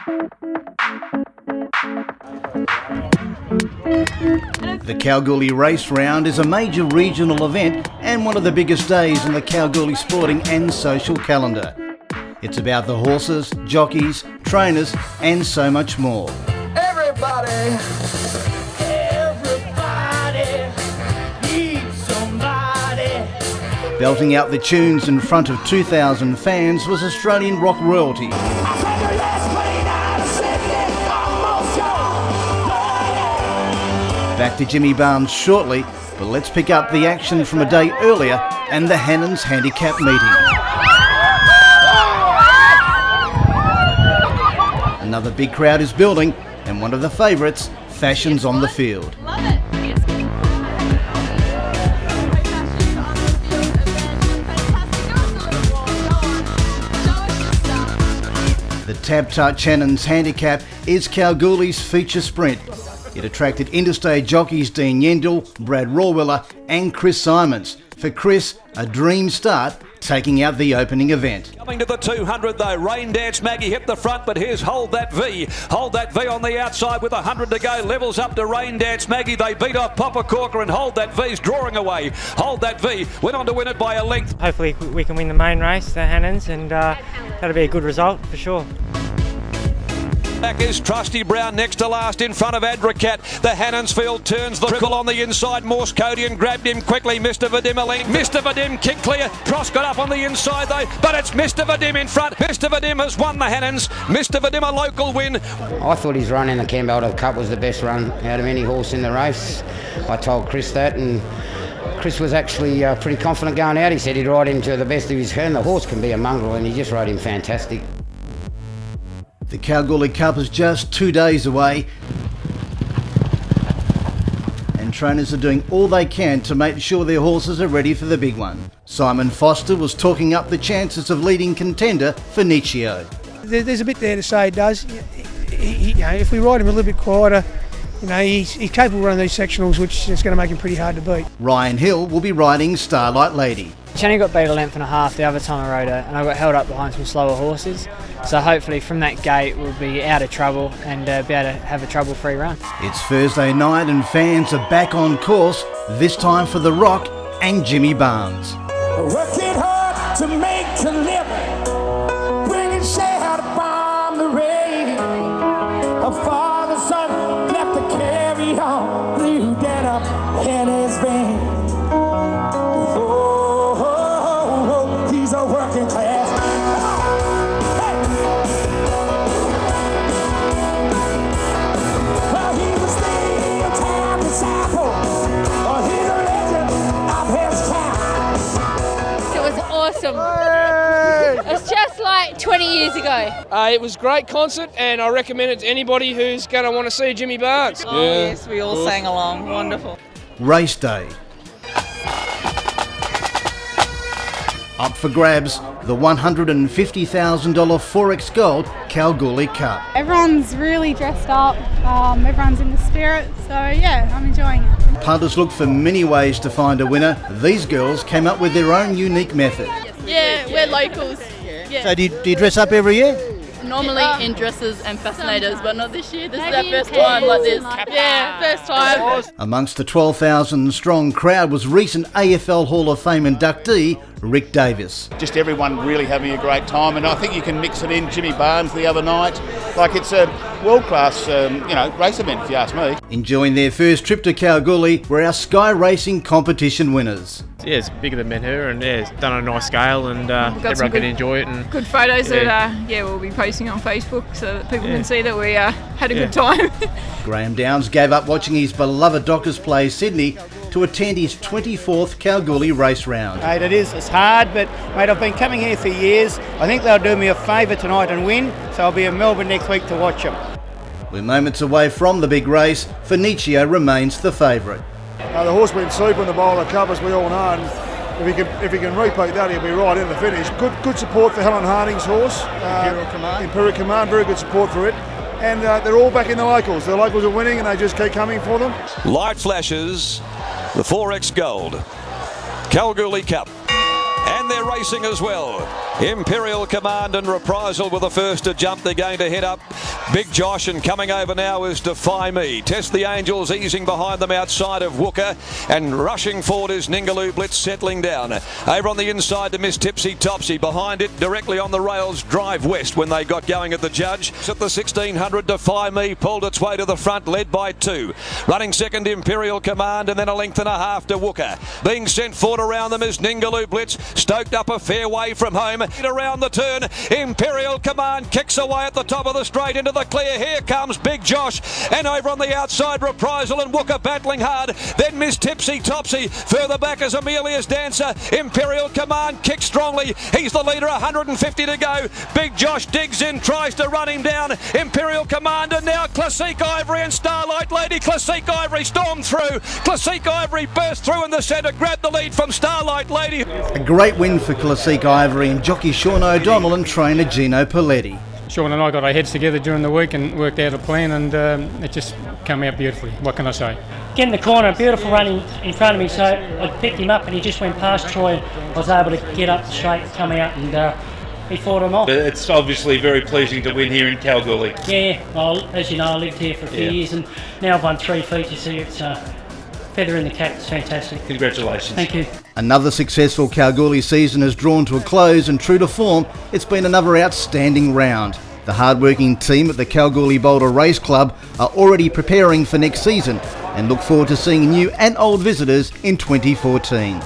The Kalgoorlie Race Round is a major regional event and one of the biggest days in the Kalgoorlie sporting and social calendar. It's about the horses, jockeys, trainers and so much more. Everybody needs somebody. Belting out the tunes in front of 2,000 fans was Australian rock royalty. Back to Jimmy Barnes shortly, but let's pick up the action from a day earlier and the Hannans handicap meeting. Another big crowd is building, and one of the favourites, Fashion's on the field. The Tab Touch Hannans handicap is Kalgoorlie's feature sprint. It attracted interstate jockeys Dean Yendall, Brad Rawwiller and Chris Simons. For Chris, a dream start, taking out the opening event. Coming to the 200 though, Rain Dance Maggie hit the front, but here's Hold That V. Hold That V on the outside with 100 to go, levels up to Rain Dance Maggie. They beat off Papa Corker and Hold That V's drawing away. Hold That V went on to win it by a length. Hopefully we can win the main race, the Hannans, and that'll be a good result for sure. Back is Trusty Brown next to last in front of Adracat. The Hannans field turns the triple on the inside. Morse Codian grabbed him quickly. Mr. Vadim a length. Mr. Vadim kicked clear. Pross got up on the inside though, but it's Mr. Vadim in front. Mr. Vadim has won the Hannans. Mr. Vadim a local win. I thought his run in the Boulder Cup was the best run out of any horse in the race. I told Chris that, and Chris was actually pretty confident going out. He said he'd ride him to the best of his hand. The horse can be a mongrel, and he just rode him fantastic. The Kalgoorlie Cup is just 2 days away, and trainers are doing all they can to make sure their horses are ready for the big one. Simon Foster was talking up the chances of leading contender for Nichio. There's a bit there to say it does. If we ride him a little bit quieter, he's capable of running these sectionals, which is going to make him pretty hard to beat. Ryan Hill will be riding Starlight Lady. She only got beat a length and a half the other time I rode her, and I got held up behind some slower horses. So hopefully from that gate we'll be out of trouble and be able to have a trouble-free run. It's Thursday night and fans are back on course, this time for The Rock and Jimmy Barnes. Working hard to make a living, bringing shade upon the rain. A father, son, left to carry on, blew that up in his vein. Oh, he's a working class. Well, he was the time disciple, or he's a legend of his time. It was awesome. It's just like 20 years ago. It was a great concert, and I recommend it to anybody who's going to want to see Jimmy Barnes. Oh yes, we all sang along. Wonderful. Race day. Up for grabs, the $150,000 4X Gold Kalgoorlie Cup. Everyone's really dressed up, everyone's in the spirit, so yeah, I'm enjoying it. Punters look for many ways to find a winner. These girls came up with their own unique method. Yeah, we're locals. Yeah. So do you dress up every year? Normally in dresses and fascinators, but not this year. This is our first time like this. Yeah, first time. Amongst the 12,000 strong crowd was recent AFL Hall of Fame inductee Rick Davis. Just everyone really having a great time, and I think you can mix it in. Jimmy Barnes the other night, like it's a world-class race event if you ask me. Enjoying their first trip to Kalgoorlie were our Sky Racing competition winners. Yeah, it's bigger than Menhur, and yeah, it's done on a nice scale, and everyone can enjoy it. And good photos that we'll be posting on Facebook so that people can see that we had a good time. Graham Downs gave up watching his beloved Dockers play Sydney to attend his 24th Kalgoorlie race round. Mate, it's hard, but mate, I've been coming here for years. I think they'll do me a favour tonight and win, so I'll be in Melbourne next week to watch them. We're moments away from the big race. Nichio remains the favourite. The horse went super in the Boulder Cup, as we all know, and if he can repeat that, he'll be right in the finish. Good support for Helen Harding's horse. Imperial Command, very good support for it. And they're all back in the locals. The locals are winning, and they just keep coming for them. Light flashes, the 4X Gold, Kalgoorlie Cup, and they're racing as well. Imperial Command and Reprisal were the first to jump. They're going to head up Big Josh, and coming over now is Defy Me. Test the Angels easing behind them outside of Wooker, and rushing forward is Ningaloo Blitz settling down. Over on the inside to Miss Tipsy Topsy. Behind it, directly on the rails, Drive West when they got going at the Judge. At the 1600, Defy Me pulled its way to the front, led by 2. Running second, Imperial Command, and then a length and a half to Wooker. Being sent forward around them is Ningaloo Blitz, stoked up a fair way from home. Around the turn, Imperial Command kicks away at the top of the straight into the clear. Here comes Big Josh, and over on the outside, Reprisal and Wooker battling hard. Then Miss Tipsy Topsy. Further back is Amelia's Dancer. Imperial Command kicks strongly. He's the leader, 150 to go. Big Josh digs in, tries to run him down. Imperial Command, and now Classique Ivory and Starlight Lady. Classique Ivory stormed through. Classique Ivory burst through in the centre, grabbed the lead from Starlight Lady. A great win for Classique Ivory and jockey Sean O'Donnell and trainer Gino Paletti. Sean and I got our heads together during the week and worked out a plan, and it just came out beautifully. What can I say? Get in the corner, beautiful running in front of me, so I picked him up and he just went past Troy. I was able to get up straight, come out, and he fought him off. It's obviously very pleasing to win here in Kalgoorlie. Yeah, well, as you know, I lived here for a few years, and now I've won 3 features here. It's feather in the cap. It's fantastic. Congratulations. Thank you. Another successful Kalgoorlie season has drawn to a close, and true to form, it's been another outstanding round. The hard-working team at the Kalgoorlie Boulder Race Club are already preparing for next season and look forward to seeing new and old visitors in 2014.